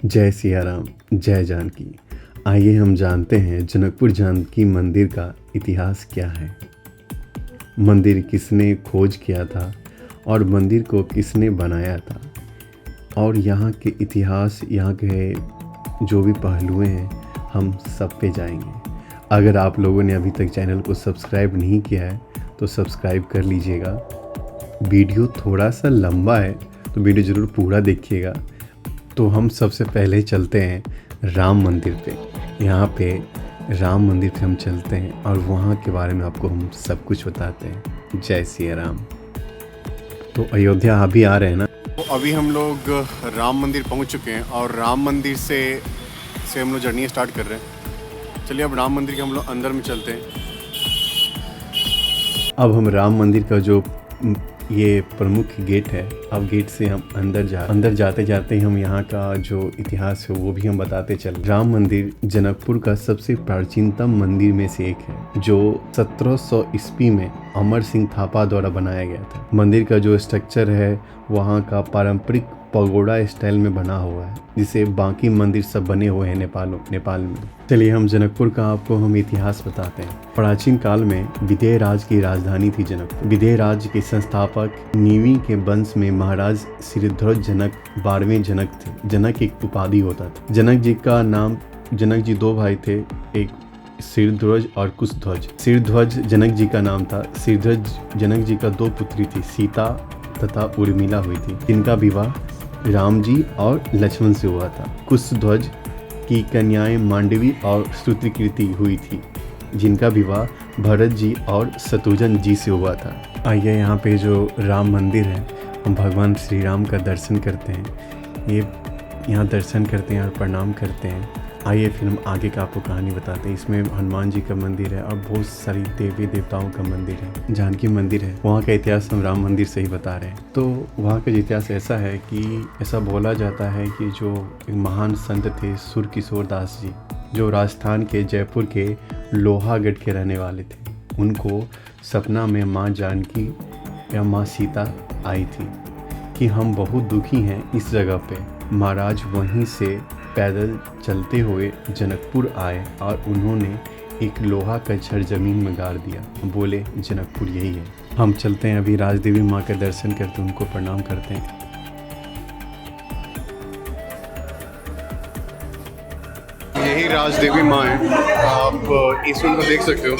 जय सिया राम, जय जानकी। आइए हम जानते हैं जनकपुर जानकी मंदिर का इतिहास क्या है। मंदिर किसने खोज किया था और मंदिर को किसने बनाया था, और यहाँ के इतिहास, यहाँ के जो भी पहलुएं हैं, हम सब पे जाएंगे। अगर आप लोगों ने अभी तक चैनल को सब्सक्राइब नहीं किया है तो सब्सक्राइब कर लीजिएगा। वीडियो थोड़ा सा लंबा है तो वीडियो ज़रूर पूरा देखिएगा। तो हम सबसे पहले चलते हैं राम मंदिर पे। यहाँ पे राम मंदिर पे हम चलते हैं और वहाँ के बारे में आपको हम सब कुछ बताते हैं। जय सिया राम। तो अयोध्या अभी आ रहे हैं ना। तो अभी हम लोग राम मंदिर पहुँच चुके हैं और राम मंदिर से हम लोग जर्नी स्टार्ट कर रहे हैं। चलिए अब राम मंदिर के हम लोग अंदर में चलते हैं। अब हम राम मंदिर का जो ये प्रमुख गेट है, अब गेट से हम अंदर जाते जाते हम यहाँ का जो इतिहास है वो भी हम बताते चल। राम मंदिर जनकपुर का सबसे प्राचीनतम मंदिर में से एक है, जो 1700 ईस्वी में अमर सिंह थापा द्वारा बनाया गया था। मंदिर का जो स्ट्रक्चर है वहाँ का पारंपरिक पगोड़ा स्टाइल में बना हुआ है, जिसे बाकी मंदिर सब बने हुए हैं नेपाल में। चलिए हम जनकपुर का आपको हम इतिहास बताते हैं। प्राचीन काल में विदेह राज की राजधानी थी जनकपुर। विदेह राज के संस्थापक नीवी के वंश में महाराज सिरध्वज जनक 12वें जनक थे। जनक एक उपाधि होता था। जनक जी दो भाई थे, एक सिरध्वज और कुशध्वज। सिरध्वज जनक जी का नाम था। सिरध्वज जनक जी का 2 पुत्री थी, सीता तथा उर्मिला हुई थी, जिनका विवाह राम जी और लक्ष्मण से हुआ था। कुशध्वज की कन्याएं मांडवी और श्रुतिकीर्ति हुई थी, जिनका विवाह भरत जी और शत्रुघ्न जी से हुआ था। आइए यहाँ पे जो राम मंदिर है, हम भगवान श्री राम का दर्शन करते हैं। ये यहाँ दर्शन करते हैं और प्रणाम करते हैं। आइए फिर हम आगे का आपको कहानी बताते हैं। इसमें हनुमान जी का मंदिर है और बहुत सारी देवी देवताओं का मंदिर है। जानकी मंदिर है। वहाँ का इतिहास हम राम मंदिर से ही बता रहे हैं। तो वहाँ का इतिहास ऐसा है कि ऐसा बोला जाता है कि जो एक महान संत थे सुरकिशोर दास जी, जो राजस्थान के जयपुर के लोहागढ़ के रहने वाले थे, उनको सपना में माँ जानकी या माँ सीता आई थी कि हम बहुत दुखी हैं इस जगह पे। महाराज वहीं से पैदल चलते हुए जनकपुर आए और उन्होंने एक लोहा का छड़ जमीन में गाड़ दिया। बोले जनकपुर यही है। हम चलते हैं अभी राजदेवी माँ के दर्शन करते, उनको प्रणाम करते हैं। यही राजदेवी माँ है, आप ईश्वर को देख सकते हो।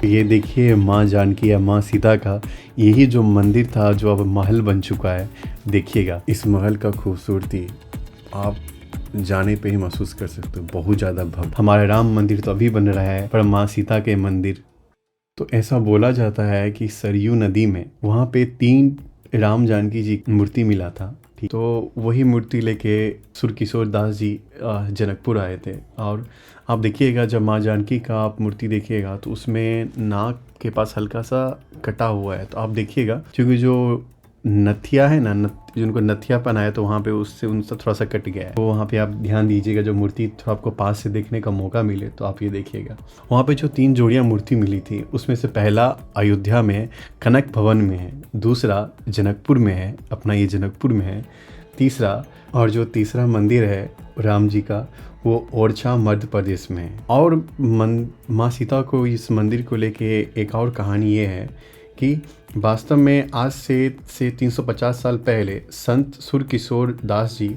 ये देखिए माँ जानकी या माँ सीता का यही जो मंदिर था, जो अब महल बन चुका है। देखिएगा इस महल का खूबसूरती आप जाने पे ही महसूस कर सकते हो, बहुत ज़्यादा भव्य। हमारा राम मंदिर तो अभी बन रहा है, पर माँ सीता के मंदिर तो ऐसा बोला जाता है कि सरयू नदी में वहाँ पे 3 राम जानकी जी मूर्ति मिला था। तो वही मूर्ति लेके सुरकिशोर दास जी जनकपुर आए थे। और आप देखिएगा जब माँ जानकी का आप मूर्ति देखिएगा तो उसमें नाक के पास हल्का सा कटा हुआ है। तो आप देखिएगा, क्योंकि जो नथिया है ना, जिनको नथिया पहनाया तो वहाँ पे उससे उनसे थोड़ा सा कट गया है। तो वहाँ पे आप ध्यान दीजिएगा, जब मूर्ति थोड़ा आपको पास से देखने का मौका मिले तो आप ये देखिएगा। वहाँ पे जो 3 जोड़ियाँ मूर्ति मिली थी, उसमें से पहला अयोध्या में कनक भवन में है, दूसरा जनकपुर में है, अपना ये जनकपुर में है, तीसरा मंदिर है राम जी का, वो ओरछा मध्य प्रदेश में है। और माँ सीता को इस मंदिर को लेके एक और कहानी ये है कि वास्तव में आज से 350 साल पहले संत सुरकिशोर दास जी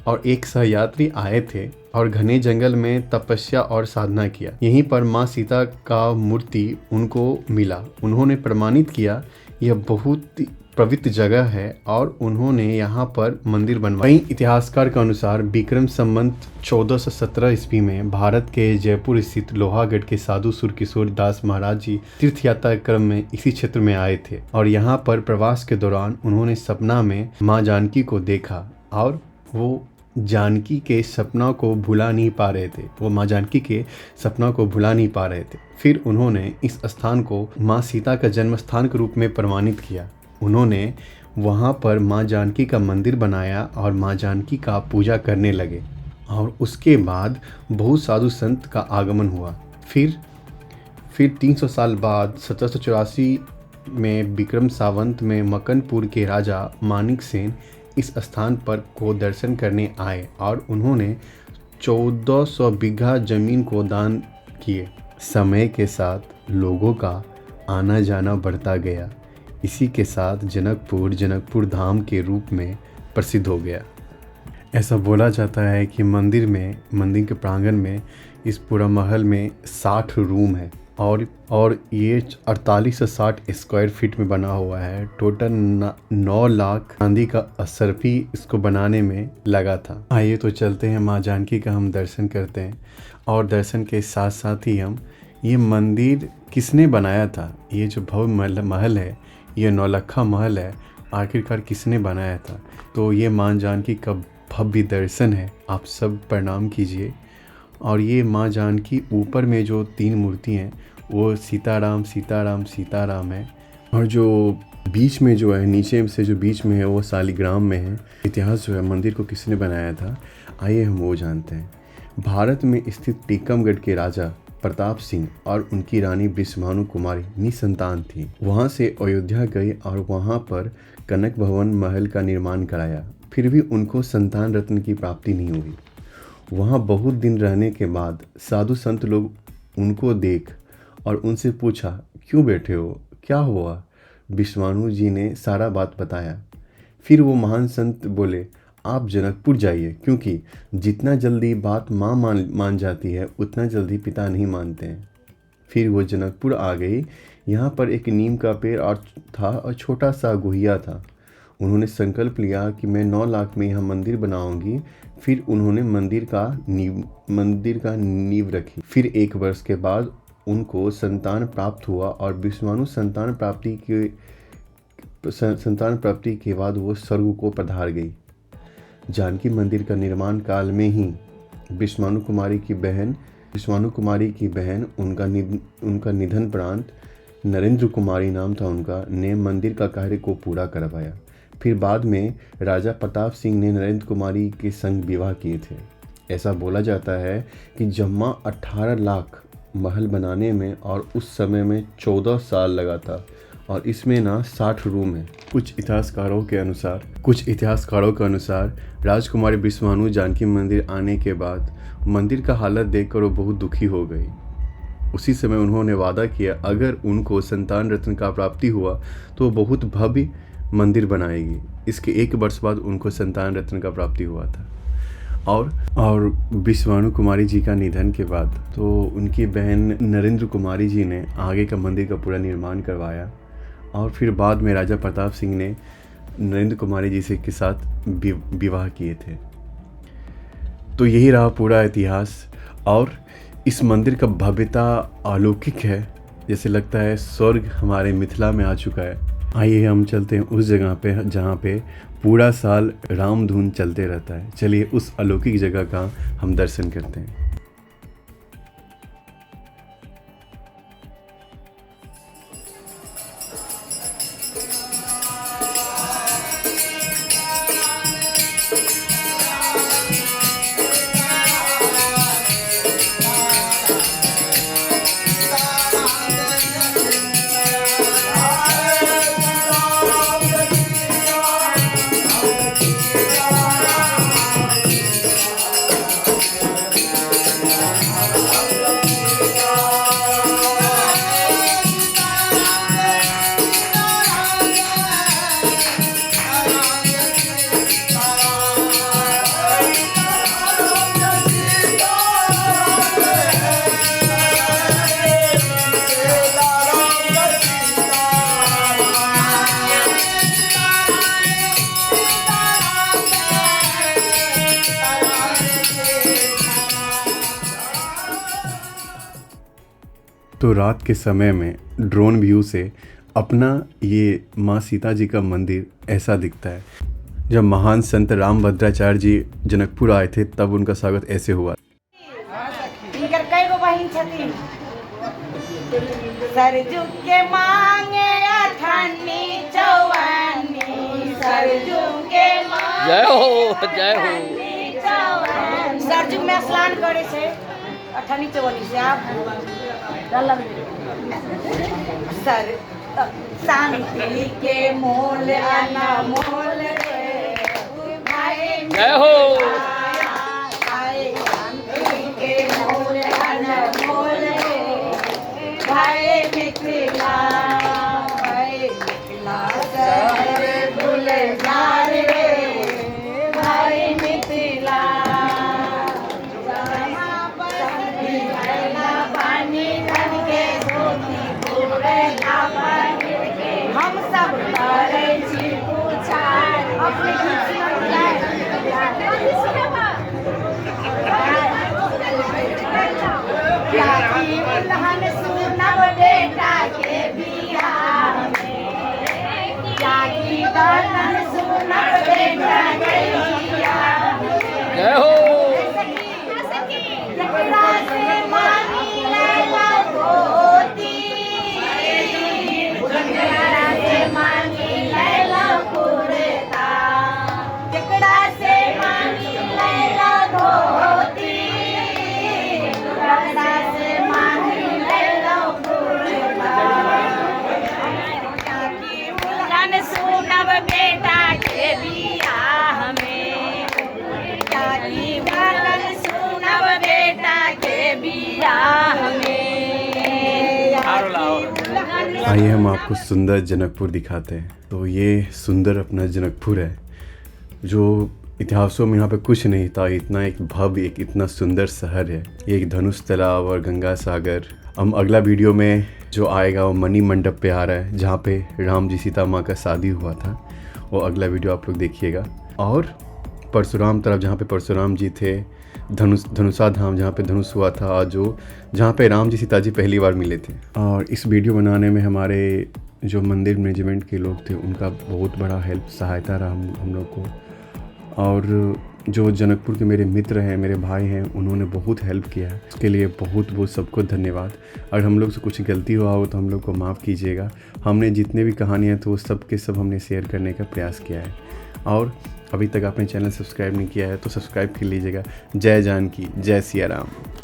और एक सहयात्री आए थे और घने जंगल में तपस्या और साधना किया। यहीं पर माँ सीता का मूर्ति उनको मिला। उन्होंने प्रमाणित किया यह बहुत पवित्र जगह है और उन्होंने यहाँ पर मंदिर बनवाया। कई इतिहासकार के अनुसार विक्रम संवत 1417 ईस्वी में भारत के जयपुर स्थित लोहागढ़ के साधु सुरकिशोर दास महाराज जी तीर्थ यात्रा क्रम में इसी क्षेत्र में आए थे और यहाँ पर प्रवास के दौरान उन्होंने सपना में माँ जानकी को देखा और वो जानकी के सपना को भुला नहीं पा रहे थे। वो माँ जानकी के सपना को भुला नहीं पा रहे थे। फिर उन्होंने इस स्थान को माँ सीता का जन्म स्थान के रूप में प्रमाणित किया। उन्होंने वहाँ पर माँ जानकी का मंदिर बनाया और माँ जानकी का पूजा करने लगे और उसके बाद बहुत साधु संत का आगमन हुआ। फिर 300 साल बाद 1784 में विक्रम सावंत में मकनपुर के राजा मानिक सेन इस स्थान पर को दर्शन करने आए और उन्होंने 1400 बीघा जमीन को दान किए। समय के साथ लोगों का आना जाना बढ़ता गया। इसी के साथ जनकपुर धाम के रूप में प्रसिद्ध हो गया। ऐसा बोला जाता है कि मंदिर के प्रांगण में इस पूरा महल में 60 रूम है और ये 48 से 60 स्क्वायर फीट में बना हुआ है। टोटल 9 लाख चांदी का असरफी इसको बनाने में लगा था। आइए तो चलते हैं माँ जानकी का हम दर्शन करते हैं और दर्शन के साथ साथ ही हम ये मंदिर किसने बनाया था, ये जो भव्य महल है, ये नौलखा महल है, आखिरकार किसने बनाया था। तो ये माँ जानकी का भव्य दर्शन है, आप सब प्रणाम कीजिए। और ये माँ जानकी ऊपर में जो 3 मूर्ति हैं वो सीताराम सीताराम सीताराम है, और जो बीच में जो है, नीचे से जो बीच में है वो शालिग्राम में है। इतिहास जो है मंदिर को किसने बनाया था, आइए हम वो जानते हैं। भारत में स्थित टीकमगढ़ के राजा प्रताप सिंह और उनकी रानी बिस्मानु कुमारी निसंतान थी। वहाँ से अयोध्या गए और वहाँ पर कनक भवन महल का निर्माण कराया। फिर भी उनको संतान रत्न की प्राप्ति नहीं हुई। वहाँ बहुत दिन रहने के बाद साधु संत लोग उनको देख और उनसे पूछा, क्यों बैठे हो, क्या हुआ। बिस्मानु जी ने सारा बात बताया। फिर वो महान संत बोले, आप जनकपुर जाइए, क्योंकि जितना जल्दी बात माँ मान जाती है उतना जल्दी पिता नहीं मानते हैं। फिर वो जनकपुर आ गई। यहाँ पर एक नीम का पेड़ और था और छोटा सा गुहिया था। उन्होंने संकल्प लिया कि मैं 9 लाख में यहाँ मंदिर बनाऊंगी। फिर उन्होंने मंदिर का नींव रखी। फिर 1 वर्ष के बाद उनको संतान प्राप्त हुआ और बिस्मानु संतान प्राप्ति के बाद वो स्वर्ग को पधार गई। जानकी मंदिर का निर्माण काल में ही बिस्मानु कुमारी की बहन उनका निधन प्रांत नरेंद्र कुमारी नाम था उनका, ने मंदिर का कार्य को पूरा करवाया। फिर बाद में राजा प्रताप सिंह ने नरेंद्र कुमारी के संग विवाह किए थे। ऐसा बोला जाता है कि जम्मा 18 लाख महल बनाने में और उस समय में 14 साल लगा था, और इसमें ना 60 रूम है। कुछ इतिहासकारों के अनुसार राजकुमारी बिस्मानु जानकी मंदिर आने के बाद मंदिर का हालत देखकर वो बहुत दुखी हो गई। उसी समय उन्होंने वादा किया, अगर उनको संतान रत्न का प्राप्ति हुआ तो बहुत भव्य मंदिर बनाएगी। इसके 1 वर्ष बाद उनको संतान रत्न का प्राप्ति हुआ था। और बिस्मानु कुमारी जी का निधन के बाद तो उनकी बहन नरेंद्र कुमारी जी ने आगे का मंदिर का पूरा निर्माण करवाया, और फिर बाद में राजा प्रताप सिंह ने नरेंद्र कुमारी जी से के साथ विवाह किए थे। तो यही रहा पूरा इतिहास। और इस मंदिर का भव्यता अलौकिक है, जैसे लगता है स्वर्ग हमारे मिथिला में आ चुका है। आइए हम चलते हैं उस जगह पे जहाँ पे पूरा साल रामधुन चलते रहता है। चलिए उस अलौकिक जगह का हम दर्शन करते हैं। तो रात के समय में ड्रोन व्यू से अपना ये माँ सीता जी का मंदिर ऐसा दिखता है। जब महान संत रामभद्राचार्य जी जनकपुर आए थे तब उनका स्वागत ऐसे हुआ। सरजू के मांगे अठन्नी चौवन्नी, सरजू के जय हो सरजू में स्नान करे से अठन्नी चौवन्नी से आप सर शांति के मोल अनमोल रे भाई जय हो। भाई शांति के मोल अनमोल रे भाई मिथिला सारे गुलजार रे भाई मिथिला पानी धन के धोती पूरे हम सब करे छी पूछा अपने दुल्हन सुनब बेटा के बियाह में जागी दुल्हन सुनब बेटा के बियाह में जय हो। जकरा से मांगी लैला धोती जकरा से मांगी लैला कुर्ता जकरा से मांगी लैला धोती जकरा से मांगी लैला कुर्ता जाकी दुल्हन सुनब बेटा के बियाह में जाकी दुल्हन सुनब बेटा के बियाह में आइए हम आपको सुंदर जनकपुर दिखाते हैं। तो ये सुंदर अपना जनकपुर है जो इतिहासों में यहाँ पे कुछ नहीं था, इतना एक भव्य एक इतना सुंदर शहर है। ये एक धनुष तालाब और गंगा सागर। हम अगला वीडियो में जो आएगा वो मणि मंडप पे आ रहा है जहाँ पे राम जी सीता माँ का शादी हुआ था। वो अगला वीडियो आप लोग देखिएगा। और परशुराम तरफ जहाँ पे परशुराम जी थे, धनुषा धाम जहाँ पे धनुष हुआ था, और जहाँ पे राम जी सीता जी पहली बार मिले थे। और इस वीडियो बनाने में हमारे जो मंदिर मैनेजमेंट के लोग थे उनका बहुत बड़ा हेल्प सहायता रहा हम लोग को। और जो जनकपुर के मेरे मित्र हैं, मेरे भाई हैं, उन्होंने बहुत हेल्प किया है। उसके लिए बहुत बहुत सबको धन्यवाद। अगर हम लोग से कुछ गलती हुआ हो तो हम लोग को माफ़ कीजिएगा। हमने जितने भी कहानियाँ तो वो सब के सब हमने शेयर करने का प्रयास किया है। और अभी तक आपने चैनल सब्सक्राइब नहीं किया है तो सब्सक्राइब कर लीजिएगा। जय जानकी, जय सिया राम।